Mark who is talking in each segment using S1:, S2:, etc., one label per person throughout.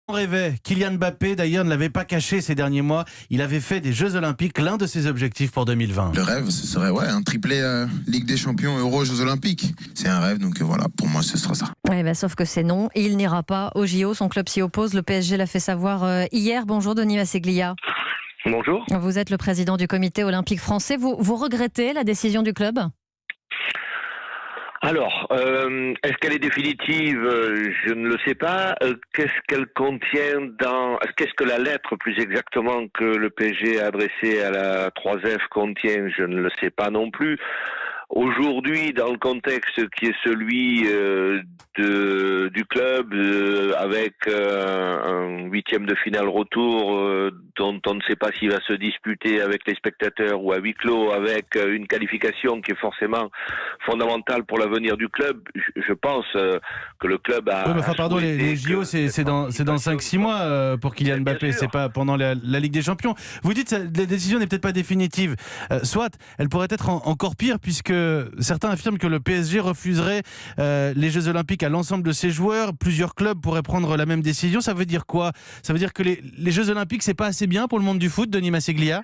S1: On rêvait. Kylian Mbappé, d'ailleurs, ne l'avait pas caché ces derniers mois. Il avait fait des Jeux Olympiques l'un de ses objectifs pour 2020.
S2: Le rêve, ce serait un triplé Ligue des Champions, Euro, Jeux Olympiques. C'est un rêve, donc voilà, pour moi, ce sera ça.
S3: Ouais, sauf que c'est non. Il n'ira pas au JO. Son club s'y oppose. Le PSG l'a fait savoir hier. Bonjour, Denis Masseglia.
S4: Bonjour.
S3: Vous êtes le président du comité olympique français. Vous regrettez la décision du club ?
S4: Alors, est-ce qu'elle est définitive ? Je ne le sais pas. Qu'est-ce qu'elle contient Qu'est-ce que la lettre, plus exactement, que le PSG a adressée à la 3F contient ? Je ne le sais pas non plus. Aujourd'hui, dans le contexte qui est celui du club, avec un huitième de finale retour dont on ne sait pas s'il va se disputer avec les spectateurs ou à huis clos, avec une qualification qui est forcément fondamentale pour l'avenir du club, je pense que le club a...
S1: Oui, mais enfin, pardon, les JO, c'est dans 5-6 mois pour Kylian Mbappé, c'est pas pendant la Ligue des Champions. Vous dites que la décision n'est peut-être pas définitive. Soit, elle pourrait être encore pire, puisque certains affirment que le PSG refuserait les Jeux Olympiques à l'ensemble de ses joueurs. Plusieurs clubs pourraient prendre la même décision. Ça veut dire quoi ? Ça veut dire que les Jeux Olympiques, c'est pas assez bien pour le monde du foot, Denis Masseglia ?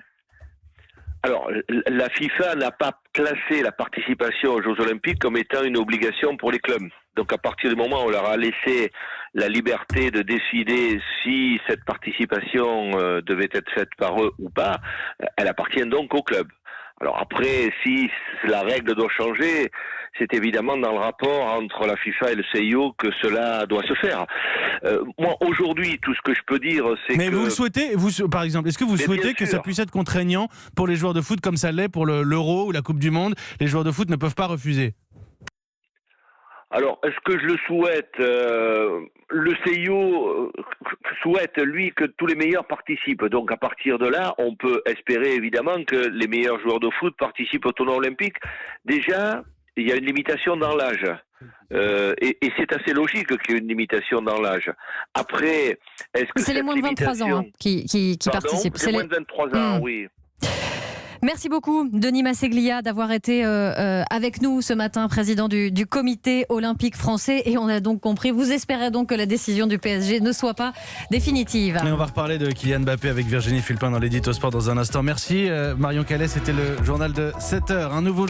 S4: Alors, la FIFA n'a pas classé la participation aux Jeux Olympiques comme étant une obligation pour les clubs. Donc, à partir du moment où on leur a laissé la liberté de décider si cette participation devait être faite par eux ou pas, elle appartient donc aux clubs. Alors après, si la règle doit changer, c'est évidemment dans le rapport entre la FIFA et le CIO que cela doit se faire. Moi, aujourd'hui, tout ce que je peux dire, c'est que...
S1: Mais vous le souhaitez, par exemple, est-ce que vous souhaitez que ça puisse être contraignant pour les joueurs de foot comme ça l'est pour l'Euro ou la Coupe du Monde ? Les joueurs de foot ne peuvent pas refuser.
S4: Alors, est-ce que je le souhaite ? Le CIO souhaite, lui, que tous les meilleurs participent. Donc, à partir de là, on peut espérer, évidemment, que les meilleurs joueurs de foot participent au tournoi olympique. Déjà, il y a une limitation dans l'âge. Et c'est assez logique qu'il y ait une limitation dans l'âge. Après, est-ce que
S3: c'est les moins de 23 ans qui participent.
S4: C'est les moins de 23 ans, oui.
S3: Merci beaucoup, Denis Masseglia, d'avoir été avec nous ce matin, président du comité olympique français. Et on a donc compris, vous espérez donc que la décision du PSG ne soit pas définitive.
S1: Et on va reparler de Kylian Mbappé avec Virginie Fulpin dans l'édito sport dans un instant. Merci Marion Calais, c'était le journal de 7h. Un nouveau